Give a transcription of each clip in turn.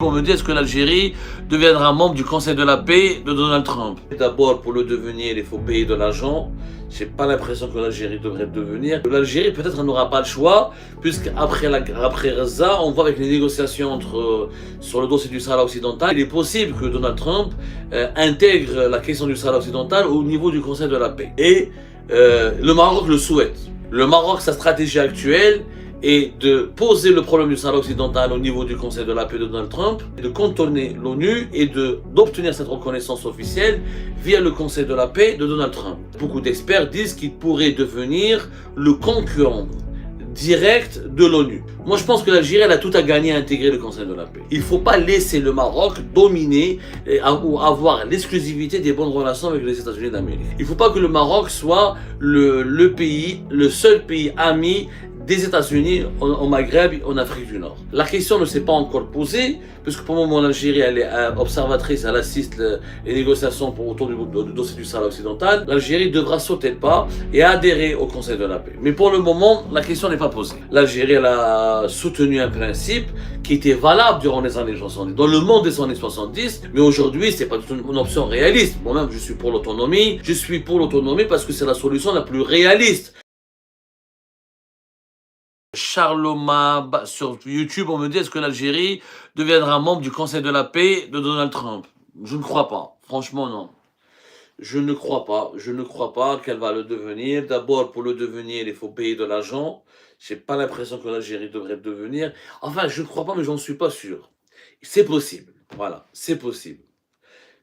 On me dit, est-ce que l'Algérie deviendra membre du Conseil de la paix de Donald Trump? D'abord, pour le devenir, il faut payer de l'argent. J'ai pas l'impression que l'Algérie devrait le devenir. L'Algérie, peut-être, n'aura pas le choix, puisqu'après Gaza, on voit avec les négociations sur le dossier du Sahara occidental, il est possible que Donald Trump intègre la question du Sahara occidental au niveau du Conseil de la paix. Et le Maroc le souhaite. Le Maroc, sa stratégie actuelle, et de poser le problème du Sahara occidental au niveau du Conseil de la paix de Donald Trump, de contourner l'ONU et d'obtenir cette reconnaissance officielle via le Conseil de la paix de Donald Trump. Beaucoup d'experts disent qu'il pourrait devenir le concurrent direct de l'ONU. Moi, je pense que l'Algérie, elle a tout à gagner à intégrer le Conseil de la paix. Il ne faut pas laisser le Maroc dominer ou avoir l'exclusivité des bonnes relations avec les États-Unis d'Amérique. Il ne faut pas que le Maroc soit le seul pays ami des États-Unis au Maghreb, en Afrique du Nord. La question ne s'est pas encore posée, puisque pour le moment l'Algérie elle est observatrice, elle assiste les négociations autour du dossier du Sahara occidental. L'Algérie devra sauter le pas et adhérer au Conseil de la paix. Mais pour le moment, la question n'est pas posée. L'Algérie elle a soutenu un principe qui était valable durant les années 70, dans le monde des années 70, mais aujourd'hui c'est pas une option réaliste. Moi-même je suis pour l'autonomie, parce que c'est la solution la plus réaliste. Charloma sur YouTube, on me dit, est-ce que l'Algérie deviendra membre du Conseil de la paix de Donald Trump? Je ne crois pas, franchement non. Je ne crois pas qu'elle va le devenir. D'abord, pour le devenir, il faut payer de l'argent. J'ai pas l'impression que l'Algérie devrait le devenir. Enfin, je ne crois pas, mais j'en suis pas sûr. C'est possible, voilà, c'est possible.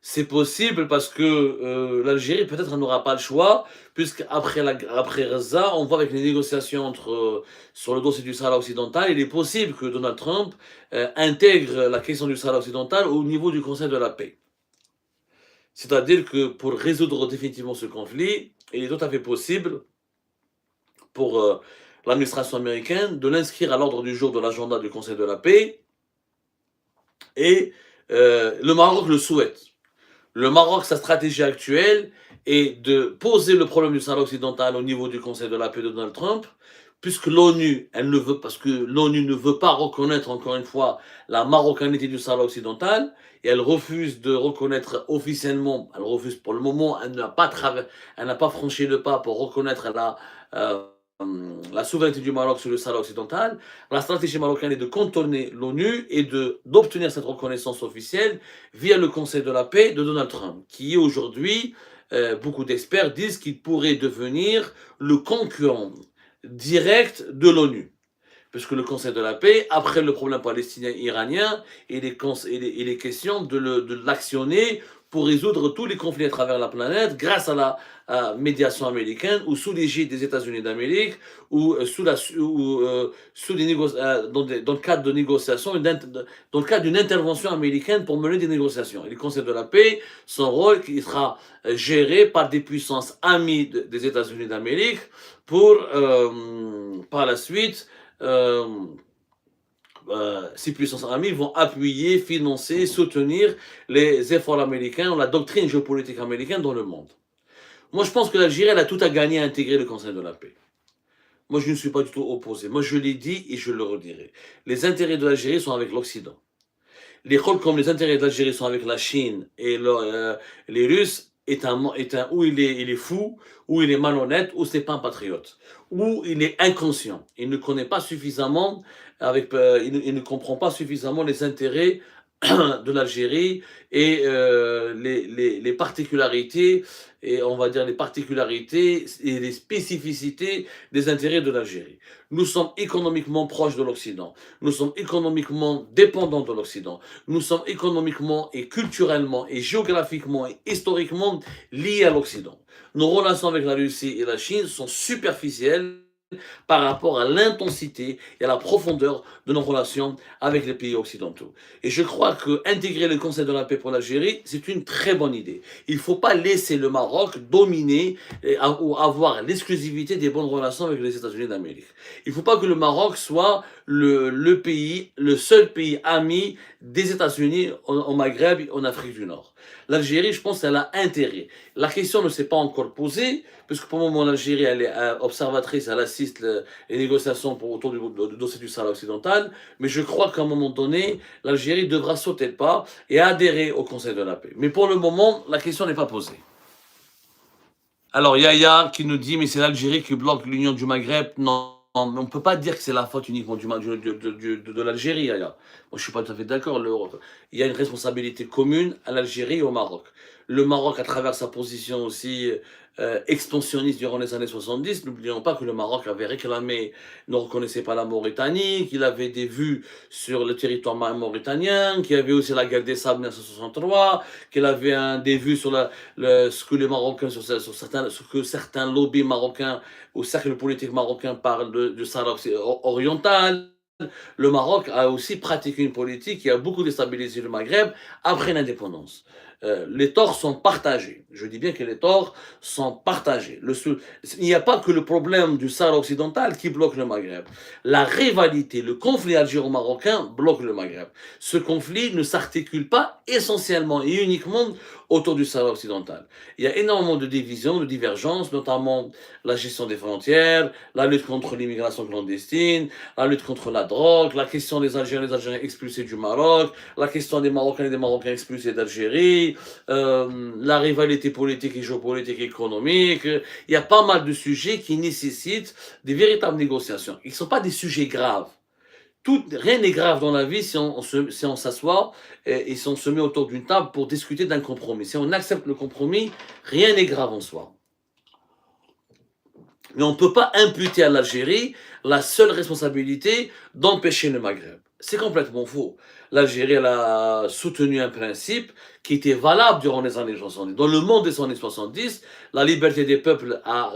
C'est possible parce que l'Algérie, peut-être, n'aura pas le choix, puisqu'après Gaza, on voit avec les négociations sur le dossier du Sahara occidental, il est possible que Donald Trump intègre la question du Sahara occidental au niveau du Conseil de la paix. C'est-à-dire que pour résoudre définitivement ce conflit, il est tout à fait possible pour l'administration américaine de l'inscrire à l'ordre du jour de l'agenda du Conseil de la paix, et le Maroc le souhaite. Le Maroc, sa stratégie actuelle est de poser le problème du Sahara occidental au niveau du Conseil de la paix de Donald Trump, puisque l'ONU, parce que l'ONU ne veut pas reconnaître, encore une fois, la marocanité du Sahara occidental, et elle refuse de reconnaître officiellement, elle refuse pour le moment, elle n'a pas franchi le pas pour reconnaître la souveraineté du Maroc sur le Sahara occidental. La stratégie marocaine est de contourner l'ONU et d'obtenir cette reconnaissance officielle via le Conseil de la paix de Donald Trump, qui est aujourd'hui, beaucoup d'experts disent qu'il pourrait devenir le concurrent direct de l'ONU. Puisque le Conseil de la paix, après le problème palestinien-iranien, il est question de l'actionner pour résoudre tous les conflits à travers la planète grâce à la médiation américaine ou sous l'égide des États-Unis d'Amérique ou dans le cadre de négociations, dans le cadre d'une intervention américaine pour mener des négociations. Et le Conseil de la paix, son rôle, qui sera géré par des puissances amies des États-Unis d'Amérique pour, par la suite, ces puissances amies vont appuyer, financer, soutenir les efforts américains, la doctrine géopolitique américaine dans le monde. Moi, je pense que l'Algérie, elle a tout à gagner à intégrer le Conseil de la paix. Moi, je ne suis pas du tout opposé. Moi, je l'ai dit et je le redirai. Les intérêts de l'Algérie sont avec l'Occident. Les rôles comme les intérêts de l'Algérie sont avec la Chine et les Russes, où il est fou, où il est malhonnête, où c'est pas un patriote, où il est inconscient. Il ne connaît pas suffisamment, il ne comprend pas suffisamment les intérêts de l'Algérie et les particularités, et on va dire les particularités et les spécificités des intérêts de l'Algérie. Nous sommes économiquement proches de l'Occident, nous sommes économiquement dépendants de l'Occident, nous sommes économiquement et culturellement et géographiquement et historiquement liés à l'Occident. Nos relations avec la Russie et la Chine sont superficielles par rapport à l'intensité et à la profondeur de nos relations avec les pays occidentaux. Et je crois qu'intégrer le Conseil de la paix pour l'Algérie, c'est une très bonne idée. Il ne faut pas laisser le Maroc dominer ou avoir l'exclusivité des bonnes relations avec les États-Unis d'Amérique. Il ne faut pas que le Maroc soit le pays, le seul pays ami des États-Unis au Maghreb et en Afrique du Nord. L'Algérie, je pense, elle a intérêt. La question ne s'est pas encore posée, puisque pour le moment, l'Algérie, elle est observatrice, elle assiste les négociations autour du dossier du Sahara occidental, mais je crois qu'à un moment donné, l'Algérie devra sauter le pas et adhérer au Conseil de la paix. Mais pour le moment, la question n'est pas posée. Alors, Yaya qui nous dit, mais c'est l'Algérie qui bloque l'Union du Maghreb. Non, on ne peut pas dire que c'est la faute uniquement de l'Algérie, Yaya. Moi, je ne suis pas tout à fait d'accord. Il y a une responsabilité commune à l'Algérie et au Maroc. Le Maroc, à travers sa position aussi expansionniste durant les années 70, n'oublions pas que le Maroc avait réclamé, ne reconnaissait pas la Mauritanie, qu'il avait des vues sur le territoire mauritanien, qu'il y avait aussi la guerre des sables 1963, qu'il avait des vues sur ce que les Marocains, ce que certains lobbies marocains ou cercles politiques marocains parlent du Sahara oriental. Le Maroc a aussi pratiqué une politique qui a beaucoup déstabilisé le Maghreb après l'indépendance. Les torts sont partagés. Je dis bien que les torts sont partagés. Il n'y a pas que le problème du Sahara occidental qui bloque le Maghreb. La rivalité, le conflit algéro-marocain bloque le Maghreb. Ce conflit ne s'articule pas essentiellement et uniquement autour du Sahara occidental. Il y a énormément de divisions, de divergences, notamment la gestion des frontières, la lutte contre l'immigration clandestine, la lutte contre la drogue, la question des Algériens expulsés du Maroc, la question des Marocains et des Marocains expulsés d'Algérie, la rivalité politique et géopolitique et économique. Il y a pas mal de sujets qui nécessitent des véritables négociations. Ils ne sont pas des sujets graves. Rien n'est grave dans la vie si on s'assoit et si on se met autour d'une table pour discuter d'un compromis. Si on accepte le compromis, rien n'est grave en soi. Mais on ne peut pas imputer à l'Algérie la seule responsabilité d'empêcher le Maghreb. C'est complètement faux. L'Algérie, elle a soutenu un principe qui était valable durant les années 70. Dans le monde des années 70, la liberté des peuples à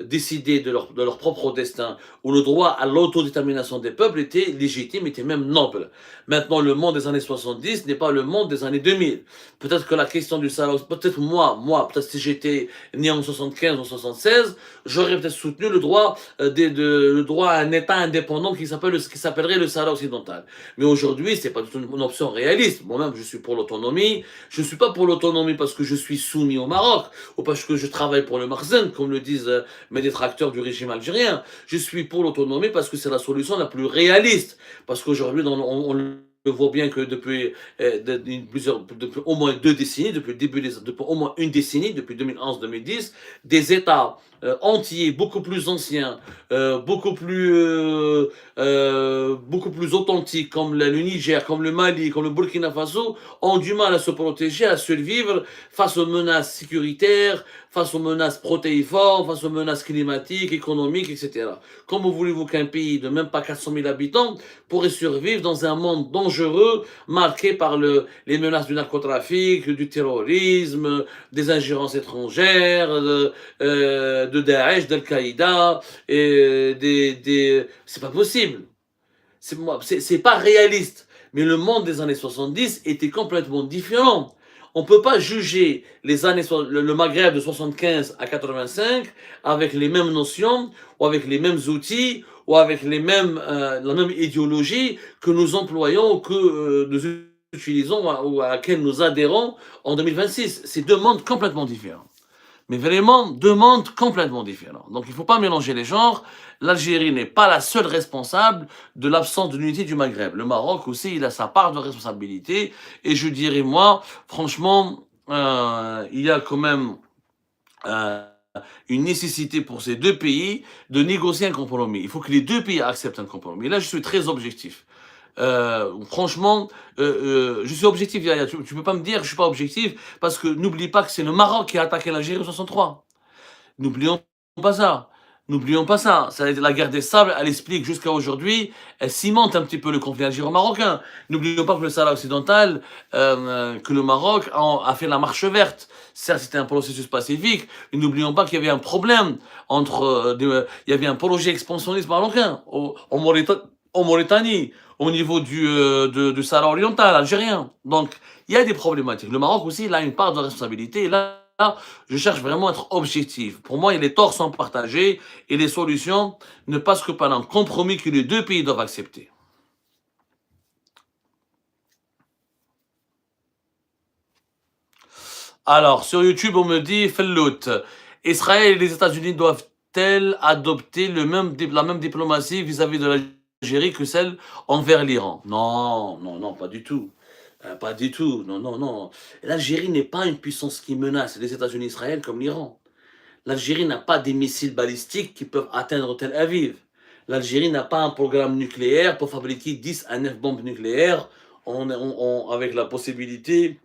décider de leur propre destin, ou le droit à l'autodétermination des peuples était légitime, était même noble. Maintenant, le monde des années 70 n'est pas le monde des années 2000. Peut-être que la question du Sahara, peut-être peut-être si j'étais né en 75 ou 76, j'aurais peut-être soutenu le droit à un État indépendant qui s'appellerait le Sahara occidental. Mais aujourd'hui, c'est pas du tout une option réaliste. Moi-même, je suis pour l'autonomie. Je ne suis pas pour l'autonomie parce que je suis soumis au Maroc ou parce que je travaille pour le Makhzen, comme le disent mes détracteurs du régime algérien. Je suis pour l'autonomie parce que c'est la solution la plus réaliste. Parce qu'aujourd'hui, on le voit bien que depuis au moins 2 décennies, depuis au moins une décennie, depuis 2011-2010, des États entiers, beaucoup plus anciens, beaucoup plus authentiques, comme le Niger, comme le Mali, comme le Burkina Faso, ont du mal à se protéger, à survivre face aux menaces sécuritaires, face aux menaces protéiformes, face aux menaces climatiques, économiques, etc. Comment voulez-vous qu'un pays de même pas 400 000 habitants pourrait survivre dans un monde dangereux, marqué par les menaces du narcotrafic, du terrorisme, des ingérences étrangères, de Daesh, d'Al-Qaïda, c'est pas possible. C'est pas réaliste. Mais le monde des années 70 était complètement différent. On ne peut pas juger le Maghreb de 75 à 85 avec les mêmes notions, ou avec les mêmes outils, ou avec la même idéologie que nous employons, que nous utilisons ou à laquelle nous adhérons en 2026. C'est 2 mondes complètement différents. Mais vraiment 2 mondes complètement différents. Donc il ne faut pas mélanger les genres. L'Algérie n'est pas la seule responsable de l'absence de l'unité du Maghreb. Le Maroc aussi, il a sa part de responsabilité. Et je dirais, moi, franchement, il y a quand même une nécessité pour ces 2 pays de négocier un compromis. Il faut que les 2 pays acceptent un compromis. Là, je suis très objectif. Franchement, je suis objectif. Tu peux pas me dire que je suis pas objectif parce que n'oublie pas que c'est le Maroc qui a attaqué l'Algérie en 63. N'oublions pas ça. N'oublions pas ça. La guerre des sables, elle explique jusqu'à aujourd'hui, elle cimente un petit peu le conflit algéro-marocain. N'oublions pas que le Sahara occidental, que le Maroc a fait la marche verte. Certes, c'était un processus pacifique. Mais n'oublions pas qu'il y avait un problème il y avait un projet expansionniste marocain en Mauritanie, au niveau du Sahara oriental algérien. Donc, il y a des problématiques. Le Maroc aussi, il a une part de responsabilité. Et là, je cherche vraiment à être objectif. Pour moi, les torts sont partagés et les solutions ne passent que par un compromis que les deux pays doivent accepter. Alors, sur YouTube, on me dit, Fellout, Israël et les États-Unis doivent-elles adopter la même diplomatie vis-à-vis de l'Algérie que celle envers l'Iran? Non, non, non, pas du tout. Pas du tout, non, non, non. L'Algérie n'est pas une puissance qui menace les États-Unis et Israël comme l'Iran. L'Algérie n'a pas des missiles balistiques qui peuvent atteindre Tel Aviv. L'Algérie n'a pas un programme nucléaire pour fabriquer 10 à 9 bombes nucléaires avec la possibilité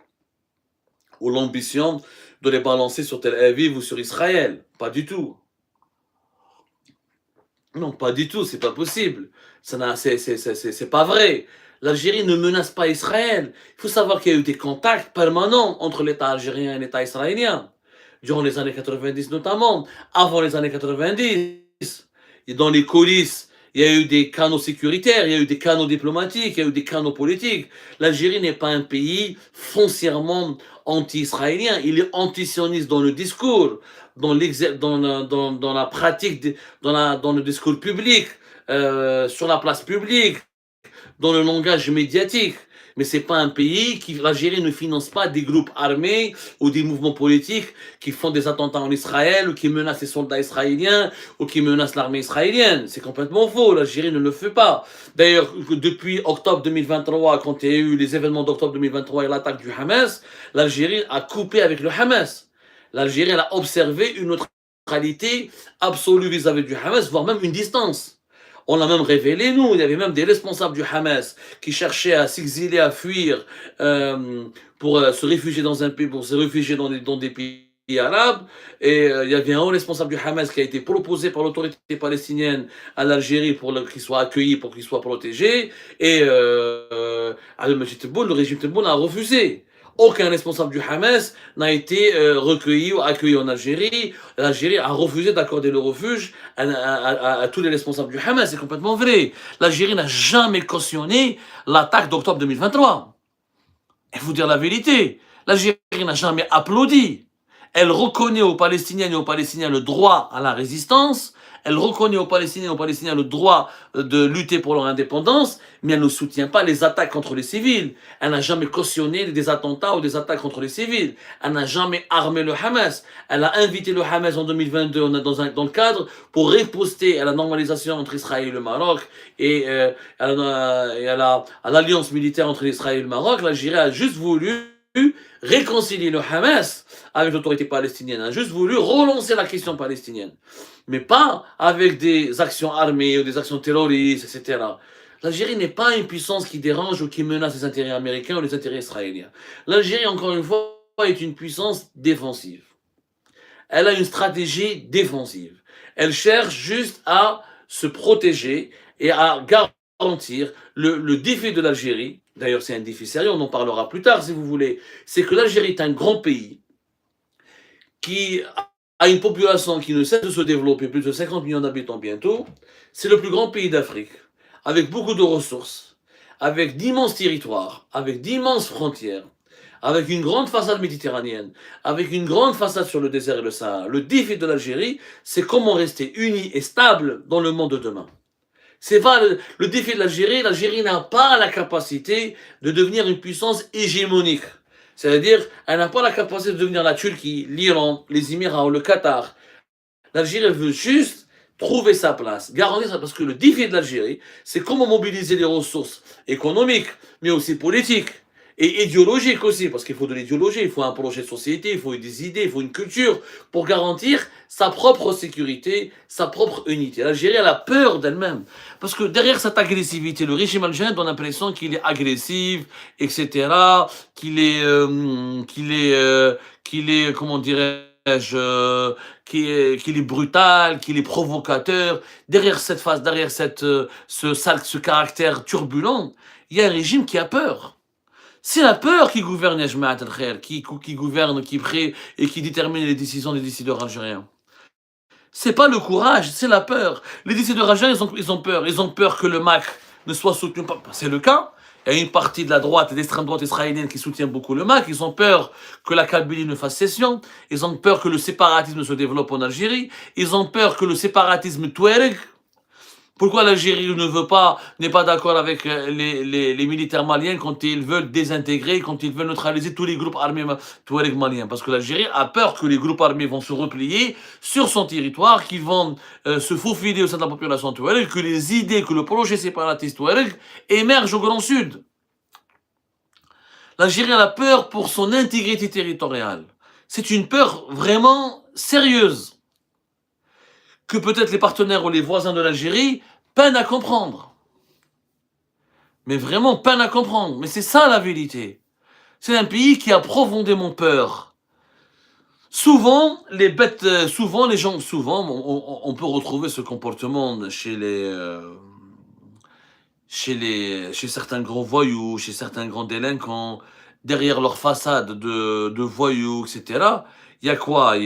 ou l'ambition de les balancer sur Tel Aviv ou sur Israël. Pas du tout. Non, pas du tout, c'est pas possible. C'est pas vrai. L'Algérie ne menace pas Israël. Il faut savoir qu'il y a eu des contacts permanents entre l'État algérien et l'État israélien, durant les années 90 notamment, avant les années 90. Et dans les coulisses, il y a eu des canaux sécuritaires, il y a eu des canaux diplomatiques, il y a eu des canaux politiques. L'Algérie n'est pas un pays foncièrement anti-israélien, il est antisioniste dans le discours, dans la pratique, dans le discours public, sur la place publique, dans le langage médiatique. Mais c'est pas un pays qui, l'Algérie ne finance pas des groupes armés ou des mouvements politiques qui font des attentats en Israël ou qui menacent les soldats israéliens ou qui menacent l'armée israélienne. C'est complètement faux. L'Algérie ne le fait pas. D'ailleurs, depuis octobre 2023, quand il y a eu les événements d'octobre 2023 et l'attaque du Hamas, l'Algérie a coupé avec le Hamas. L'Algérie a observé une neutralité absolue vis-à-vis du Hamas, voire même une distance. On l'a même révélé, nous. Il y avait même des responsables du Hamas qui cherchaient à s'exiler, à fuir pour se réfugier dans un pays, pour se réfugier dans des pays arabes. Et il y avait un haut responsable du Hamas qui a été proposé par l'autorité palestinienne à l'Algérie pour qu'il soit accueilli, pour qu'il soit protégé. Et Al-Majid Tebboune, le régime Tebboune a refusé. Aucun responsable du Hamas n'a été recueilli ou accueilli en Algérie. L'Algérie a refusé d'accorder le refuge à tous les responsables du Hamas. C'est complètement vrai. L'Algérie n'a jamais cautionné l'attaque d'octobre 2023. Il faut dire la vérité. L'Algérie n'a jamais applaudi. Elle reconnaît aux Palestiniennes et aux Palestiniens le droit à la résistance. Elle reconnaît aux Palestiniens et aux Palestiniens le droit de lutter pour leur indépendance, mais elle ne soutient pas les attaques contre les civils. Elle n'a jamais cautionné des attentats ou des attaques contre les civils. Elle n'a jamais armé le Hamas. Elle a invité le Hamas en 2022 dans le cadre pour riposter à la normalisation entre Israël et le Maroc et à l'alliance militaire entre Israël et le Maroc. L'Algérie a juste voulu réconcilier le Hamas avec l'autorité palestinienne, a juste voulu relancer la question palestinienne, mais pas avec des actions armées ou des actions terroristes, etc. L'Algérie n'est pas une puissance qui dérange ou qui menace les intérêts américains ou les intérêts israéliens. L'Algérie, encore une fois, est une puissance défensive. Elle a une stratégie défensive. Elle cherche juste à se protéger et à garantir le défi de l'Algérie. D'ailleurs, c'est un défi sérieux, on en parlera plus tard si vous voulez. C'est que l'Algérie est un grand pays qui a une population qui ne cesse de se développer, plus de 50 millions d'habitants bientôt. C'est le plus grand pays d'Afrique, avec beaucoup de ressources, avec d'immenses territoires, avec d'immenses frontières, avec une grande façade méditerranéenne, avec une grande façade sur le désert et le Sahara. Le défi de l'Algérie, c'est comment rester unis et stable dans le monde de demain. C'est pas le défi de l'Algérie. L'Algérie n'a pas la capacité de devenir une puissance hégémonique. C'est-à-dire, elle n'a pas la capacité de devenir la Turquie, l'Iran, les Émirats ou le Qatar. L'Algérie veut juste trouver sa place, garantir ça, parce que le défi de l'Algérie, c'est comment mobiliser les ressources économiques, mais aussi politiques et idéologiques aussi, parce qu'il faut de l'idéologie, il faut un projet de société, il faut des idées, il faut une culture pour garantir sa propre sécurité, sa propre unité. L'Algérie, elle a peur d'elle-même, parce que derrière cette agressivité, le régime algérien donne l'impression qu'il est agressif, etc., qu'il est, comment dirais-je, qu'il est brutal, qu'il est provocateur. Derrière cette phase, derrière ce caractère turbulent, il y a un régime qui a peur. C'est la peur qui gouverne Yajma'at al-Khair, qui gouverne, qui prête et qui détermine les décisions des décideurs algériens. C'est pas le courage, c'est la peur. Les décideurs algériens, ils ont peur. Ils ont peur que le MAC ne soit soutenu pas. C'est le cas. Il y a une partie de la droite et d'extrême droite israélienne qui soutient beaucoup le MAC. Ils ont peur que la Kabylie ne fasse cession. Ils ont peur que le séparatisme se développe en Algérie. Ils ont peur que le séparatisme touareg. Pourquoi l'Algérie n'est pas d'accord avec les militaires maliens quand ils veulent désintégrer, quand ils veulent neutraliser tous les groupes armés touareg maliens? Parce que l'Algérie a peur que les groupes armés vont se replier sur son territoire, qu'ils vont se faufiler au sein de la population touareg, que les idées, que le projet séparatiste touareg émerge au Grand Sud. L'Algérie a peur pour son intégrité territoriale. C'est une peur vraiment sérieuse que peut-être les partenaires ou les voisins de l'Algérie peinent à comprendre. Mais vraiment peinent à comprendre. Mais c'est ça la vérité. C'est un pays qui a profondément peur. Souvent, les bêtes, souvent les gens, souvent, on peut retrouver ce comportement chez certains gros voyous, chez certains grands délinquants, derrière leur façade de voyous, etc. Il y a quoi? Il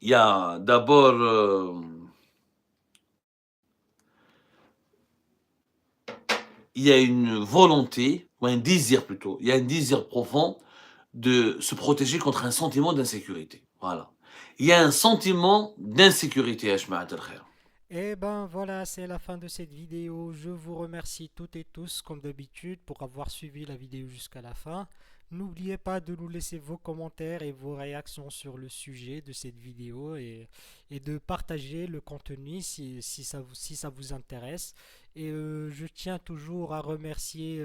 y a d'abord il y a une volonté, ou un désir plutôt, il y a un désir profond de se protéger contre un sentiment d'insécurité. Voilà. Il y a un sentiment d'insécurité, Ashma Khair. Et ben voilà, c'est la fin de cette vidéo. Je vous remercie toutes et tous, comme d'habitude, pour avoir suivi la vidéo jusqu'à la fin. N'oubliez pas de nous laisser vos commentaires et vos réactions sur le sujet de cette vidéo et de partager le contenu si ça vous intéresse. Et je tiens toujours à remercier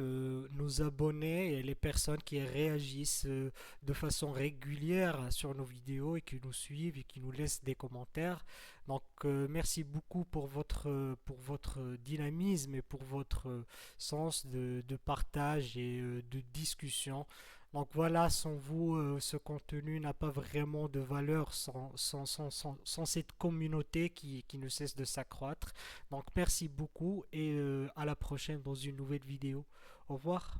nos abonnés et les personnes qui réagissent de façon régulière sur nos vidéos et qui nous suivent et qui nous laissent des commentaires. Donc merci beaucoup pour votre dynamisme et pour votre sens de partage et de discussion. Donc voilà, sans vous, ce contenu n'a pas vraiment de valeur sans cette communauté qui ne cesse de s'accroître. Donc merci beaucoup et à la prochaine dans une nouvelle vidéo. Au revoir.